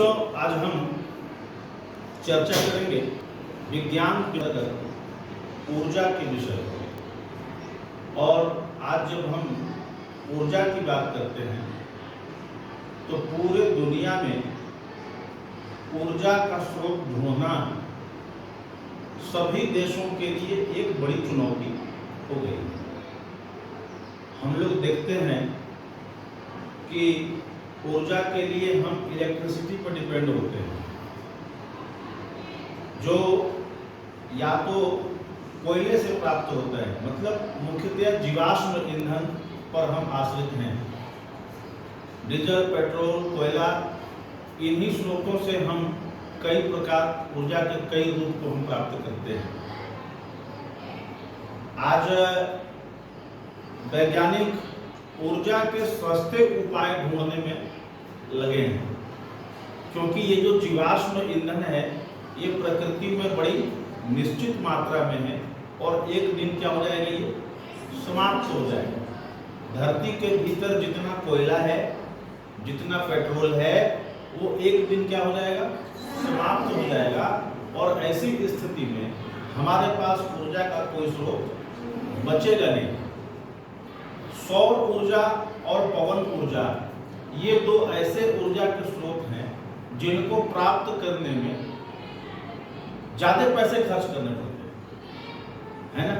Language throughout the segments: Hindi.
तो आज हम चर्चा करेंगे विज्ञान के अंतर्गत ऊर्जा के विषय पर। और आज जब हम ऊर्जा की बात करते हैं तो पूरे दुनिया में ऊर्जा का स्रोत ढूंढना सभी देशों के लिए एक बड़ी चुनौती हो गई। हम लोग देखते हैं कि ऊर्जा के लिए हम इलेक्ट्रिसिटी पर डिपेंड होते हैं, जो या तो कोयले से प्राप्त होता है, मतलब मुख्यतः जीवाश्म ईंधन पर हम आश्रित हैं। डीजल, पेट्रोल, कोयला, इन्हीं स्रोतों से हम कई प्रकार ऊर्जा के कई रूप को हम प्राप्त करते हैं। आज वैज्ञानिक ऊर्जा के सस्ते उपाय ढूंढने में लगे हैं, क्योंकि ये जो जीवाश्म ईंधन है ये प्रकृति में बड़ी निश्चित मात्रा में है और एक दिन क्या हो जाएगा, ये समाप्त हो जाएगा। धरती के भीतर जितना कोयला है, जितना पेट्रोल है, वो एक दिन क्या हो जाएगा, समाप्त हो जाएगा। और ऐसी स्थिति में हमारे पास ऊर्जा का कोई स्रोत बचेगा नहीं। सौर ऊर्जा और पवन ऊर्जा, ये दो ऐसे ऊर्जा के स्रोत हैं जिनको प्राप्त करने में ज्यादा पैसे खर्च करने पड़ते हैं, है ना।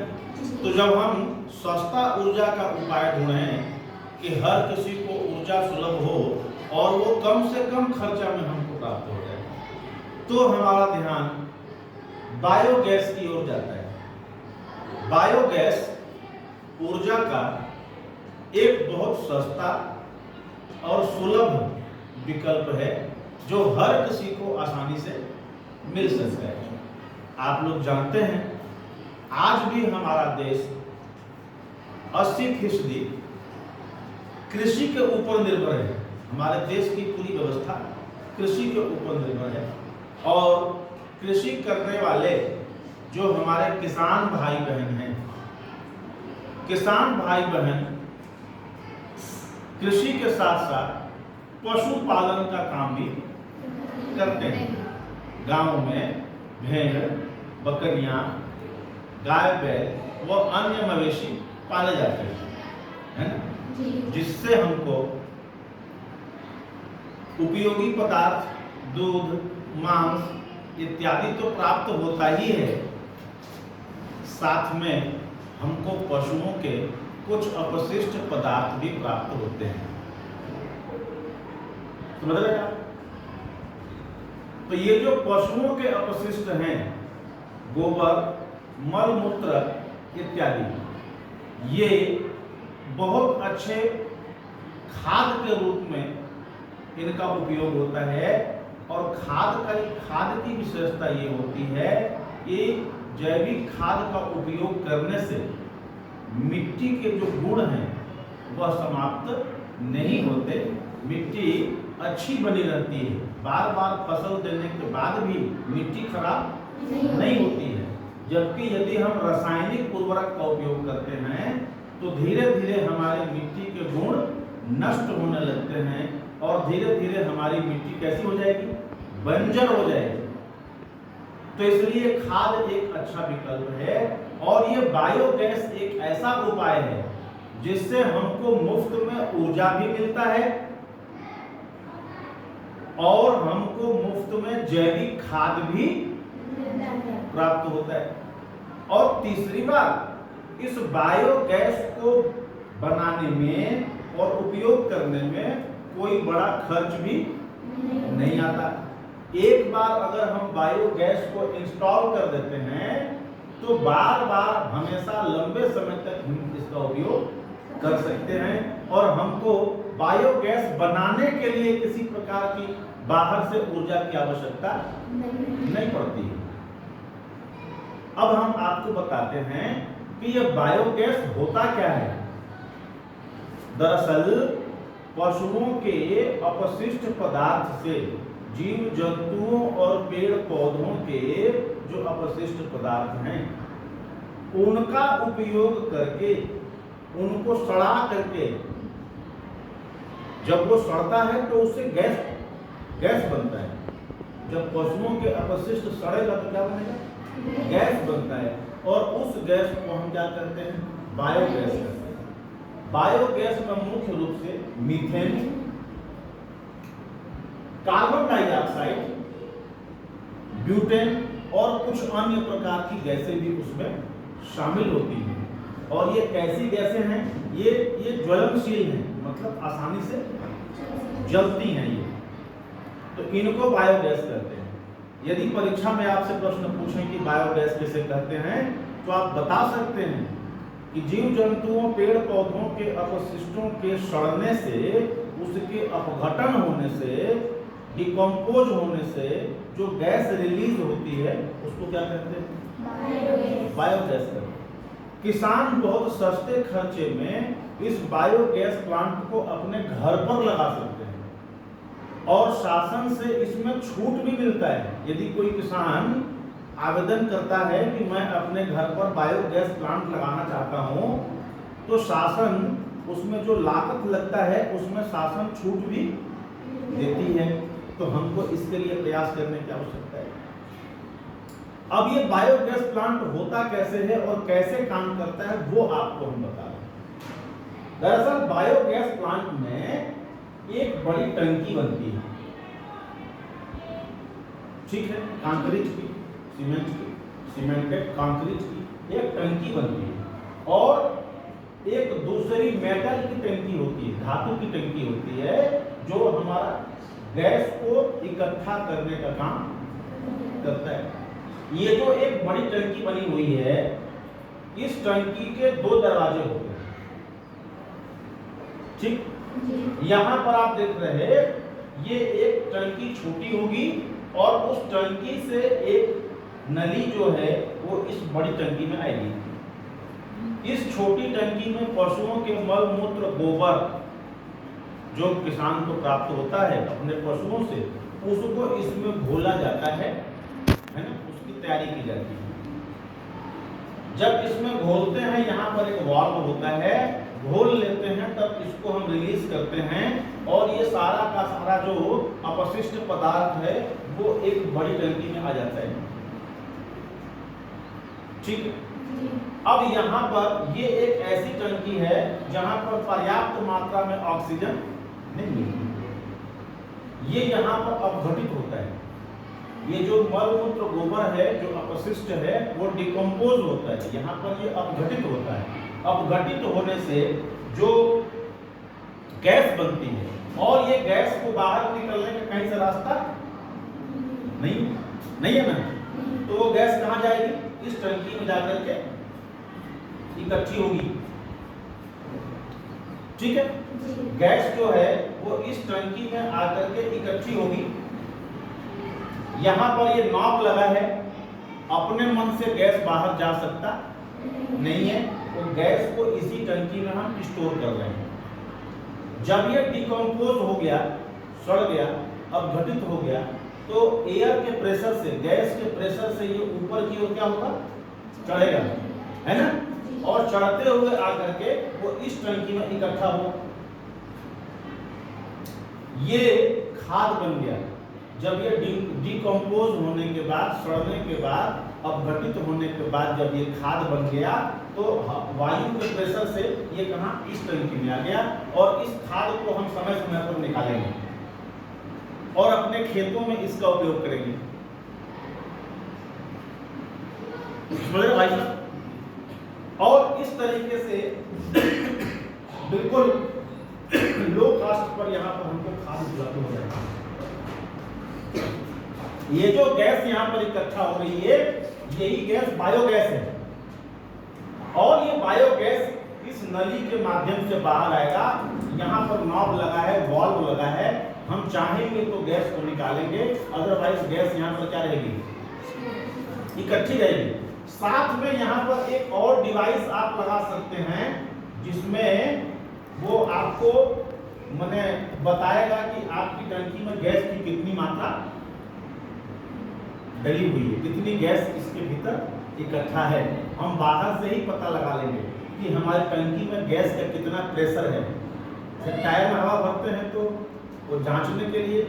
तो जब हम सस्ता ऊर्जा का उपाय ढूंढें कि हर किसी को ऊर्जा सुलभ हो और वो कम से कम खर्चा में हमको प्राप्त हो जाए, तो हमारा ध्यान बायोगैस की ओर जाता है। बायोगैस ऊर्जा का एक बहुत सस्ता और सुलभ विकल्प है जो हर किसी को आसानी से मिल सकता है। आप लोग जानते हैं आज भी हमारा देश 80% कृषि के ऊपर निर्भर है। हमारे देश की पूरी व्यवस्था कृषि के ऊपर निर्भर है और कृषि करने वाले जो हमारे किसान भाई बहन हैं, किसान भाई बहन कृषि के साथ साथ पशुपालन का काम भी करते हैं। गांव में भेड़, बकरियां, गाय, बैल व अन्य मवेशी पाले जाते हैं, है ना, जिससे हमको उपयोगी पदार्थ, दूध, मांस इत्यादि तो प्राप्त होता ही है, साथ में हमको पशुओं के कुछ अपशिष्ट पदार्थ भी प्राप्त होते हैं। समझ रहे हैं? तो ये जो पशुओं के अपशिष्ट हैं, गोबर, मल मूत्र इत्यादि, ये बहुत अच्छे खाद के रूप में इनका उपयोग होता है। और खाद की विशेषता ये होती है कि जैविक खाद का उपयोग करने से मिट्टी के जो गुण हैं वह समाप्त नहीं होते, मिट्टी अच्छी बनी रहती है। बार बार फसल देने के बाद भी मिट्टी खराब नहीं होती है। जबकि यदि हम रासायनिक उर्वरक का उपयोग करते हैं तो धीरे धीरे हमारी मिट्टी के गुण नष्ट होने लगते हैं और धीरे धीरे हमारी मिट्टी कैसी हो जाएगी, बंजर हो जाएगी। तो इसलिए खाद एक अच्छा विकल्प है और ये बायोगैस एक ऐसा उपाय है जिससे हमको मुफ्त में ऊर्जा भी मिलता है और हमको मुफ्त में जैविक खाद भी प्राप्त होता है। और तीसरी बात, इस बायोगैस को बनाने में और उपयोग करने में कोई बड़ा खर्च भी नहीं आता। एक बार अगर हम बायोगैस को इंस्टॉल कर देते हैं तो बार बार हमेशा लंबे समय तक हम इसका उपयोग कर सकते हैं और हमको बायोगैस बनाने के लिए किसी प्रकार की बाहर से ऊर्जा की आवश्यकता नहीं पड़ती है। अब हम आपको बताते हैं कि यह बायोगैस होता क्या है। दरअसल पशुओं के अपशिष्ट पदार्थ से जीव जंतुओं और पेड़ पौधों के जो अपशिष्ट पदार्थ हैं उनका उपयोग करके, उनको सड़ा करके, जब वो सड़ता है तो उससे गैस गैस बनता है। जब पशुओं के अपशिष्ट सड़ेगा तो क्या बनेगा? गैस बनता है। और उस गैस को हम क्या करते हैं? बायोगैस करते हैं। बायोगैस में मुख्य रूप से मीथेन, कार्बन डाइऑक्साइड, ब्यूटेन और कुछ अन्य प्रकार की गैसें भी उसमें शामिल होती हैं। और ये कैसी गैसें हैं? ये ज्वलनशील हैं, मतलब आसानी से जलती हैं ये, तो इनको बायोगैस कहते हैं। यदि परीक्षा में आपसे प्रश्न पूछें कि बायोगैस किसे कहते हैं, तो आप बता सकते हैं कि जीव जंतुओं, पेड़ पौधों के अपशिष्टों के सड़ने से, उसके अपघटन होने से, डिकम्पोज होने से जो गैस रिलीज होती है उसको क्या कहते हैं? बायोगैस कहते हैं। किसान बहुत सस्ते खर्चे में इस बायोगैस प्लांट को अपने घर पर लगा सकते हैं और शासन से इसमें छूट भी मिलता है। यदि कोई किसान आवेदन करता है कि मैं अपने घर पर बायोगैस प्लांट लगाना चाहता हूं, तो शासन उसमें जो लागत लगता है उसमें शासन छूट भी देती है। तो हमको इसके लिए प्रयास करने की आवश्यकता है। अब ये बायोगैस प्लांट होता कैसे है और कैसे काम करता है वो आपको हम बता रहे हैं। दरअसल बायोगैस प्लांट में एक बड़ी टंकी बनती है, ठीक है, कंक्रीट की, सीमेंटेड कंक्रीट की एक टंकी बनती है और एक दूसरी मेटल की टंकी होती है, धातु की टंकी होती है, जो हमारा गैस को इकट्ठा करने का काम करता है। ये जो एक बड़ी टंकी बनी हुई है, इस टंकी के 2 दरवाजे होते हैं, ठीक। यहां पर आप देख रहे हैं, ये एक टंकी छोटी होगी और उस टंकी से एक नली जो है वो इस बड़ी टंकी में आएगी। इस छोटी टंकी में पशुओं के मल मूत्र, गोबर जो किसान को प्राप्त होता है अपने पशुओं से, उसको इसमें घोला जाता है ना, उसकी तैयारी की जाती है। जब इसमें घोलते हैं, यहाँ पर एक वाल्व होता है, घोल लेते हैं, तब इसको हम रिलीज करते हैं और ये सारा का सारा जो अपशिष्ट पदार्थ है वो एक बड़ी टंकी में आ जाता है, ठीक। अब यहाँ पर ये एक ऐसी टंकी है जहाँ पर पर्याप्त मात्रा में ऑक्सीजन नहीं मिलती। ये यहाँ पर अपघटित होता है। ये जो मल मूत्र गोबर है, जो अपशिष्ट है, वो डिकम्पोज होता है, यहाँ पर ये अपघटित होता है। अपघटित होने से जो गैस बनती है, और ये गैस को बाहर निकलने का कहीं से रास्ता नहीं है ना, तो वो गैस कहाँ जाएगी? इस टंकी में जाकर के इकट्ठी होगी, ठीक है। गैस जो है वो इस टंकी में आकर के इकट्ठी होगी। यहाँ पर ये नॉब लगा है, अपने मन से गैस बाहर जा सकता नहीं है, तो गैस को इसी टंकी में हम स्टोर कर रहे हैं। जब ये डिकम्पोज हो गया, सड़ गया, अपघटित हो गया, तो एयर के प्रेशर से, गैस के प्रेशर से ये ऊपर की ओर क्या होगा? चढ़ेगा, है ना, और चढ़ते हुए आकर के वो इस टंकी में इकट्ठा हो, ये खाद बन गया। जब ये डिकम्पोज होने के बाद, सड़ने के बाद, अपघटित होने के बाद जब ये खाद बन गया, तो वायु के प्रेशर से ये कहाँ? इस टंकी में आ गया, और इस खाद को हम समय समय पर निकालेंगे और अपने खेतों में इसका उपयोग करेंगे। समझे भाई साहब? और इस तरीके से बिल्कुल लो कास्ट पर यहाँ पर हमको खाद उपलब्ध हो जाएगा। ये जो गैस यहाँ पर इकट्ठा हो रही है, यही गैस बायोगैस है, और ये बायोगैस इस नली के माध्यम से बाहर आएगा। यहाँ पर नॉब लगा है, वाल्व लगा है, हम चाहेंगे तो गैस को निकालेंगे, अदरवाइज गैस यहाँ पर क्या रहेगी? इकट्ठी रहेगी। साथ में यहाँ पर एक और डिवाइस आप लगा सकते हैं, जिसमें वो आपको मैंने बताएगा कि आपकी टंकी में गैस की कितनी मात्रा डली हुई है, कितनी गैस इसके भीतर इकट्ठा है। हम बाहर से ही पता लगा लेंगे कि हमारी टंकी में गैस का कितना प्रेशर है। जब टायर में हवा भरते हैं तो वो जांचने के लिए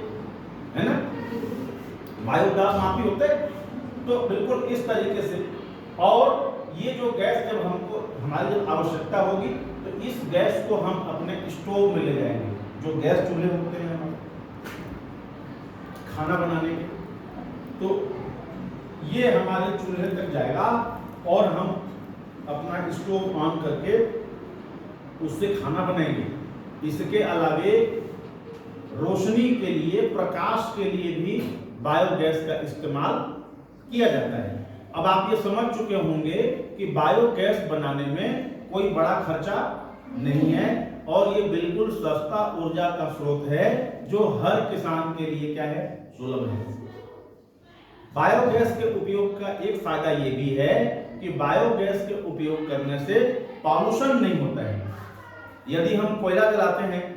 है ना, वायु दाब मापी होते हैं। तो बिल्कुल इस तरीके से, और ये जो गैस जब हमको हमारी जब आवश्यकता होगी तो इस गैस को हम अपने स्टोव में ले जाएंगे। जो गैस चूल्हे होते हैं हमारे खाना बनाने के, तो ये हमारे चूल्हे तक जाएगा और हम अपना स्टोव ऑन करके उससे खाना बनाएंगे। इसके अलावे रोशनी के लिए, प्रकाश के लिए भी बायोगैस का इस्तेमाल किया जाता है। अब आप ये समझ चुके होंगे कि बायोगैस बनाने में कोई बड़ा खर्चा नहीं है और ये बिल्कुल सस्ता ऊर्जा का स्रोत है जो हर किसान के लिए क्या है, सुलभ है। बायोगैस के उपयोग का एक फायदा ये भी है कि बायोगैस के उपयोग करने से पॉल्यूशन नहीं होता है। यदि हम कोयला जलाते हैं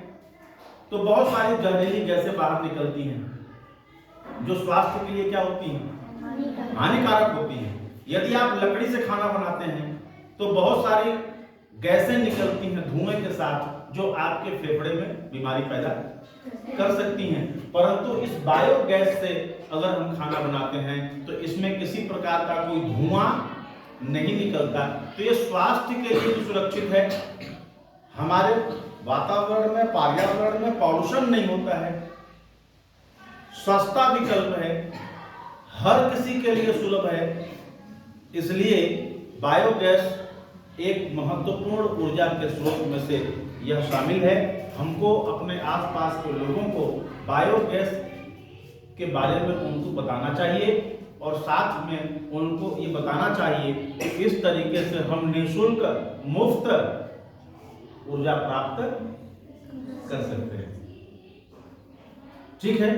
तो बहुत सारी जहरीली गैसें बाहर निकलती हैं जो स्वास्थ्य के लिए क्या होती हैं, हानिकारक होती हैं। यदि आप लकड़ी से खाना बनाते हैं तो बहुत सारी गैसें निकलती हैं धुएं के साथ जो आपके फेफड़े में बीमारी पैदा कर सकती हैं। परंतु इस बायोगैस से अगर हम खाना बनाते हैं तो इसमें किसी प्रकार का कोई धुआं नहीं निकलता, तो ये स्वास्थ्य के लिए भी सुरक्षित है। हमारे वातावरण में, पर्यावरण में पॉल्यूशन नहीं होता है, सस्ता विकल्प है, हर किसी के लिए सुलभ है। इसलिए बायोगैस एक महत्वपूर्ण ऊर्जा के स्रोत में से यह शामिल है। हमको अपने आसपास के लोगों को बायोगैस के बारे में उनको बताना चाहिए और साथ में उनको ये बताना चाहिए कि इस तरीके से हम निःशुल्क मुफ्त ऊर्जा प्राप्त कर सकते हैं। ठीक है।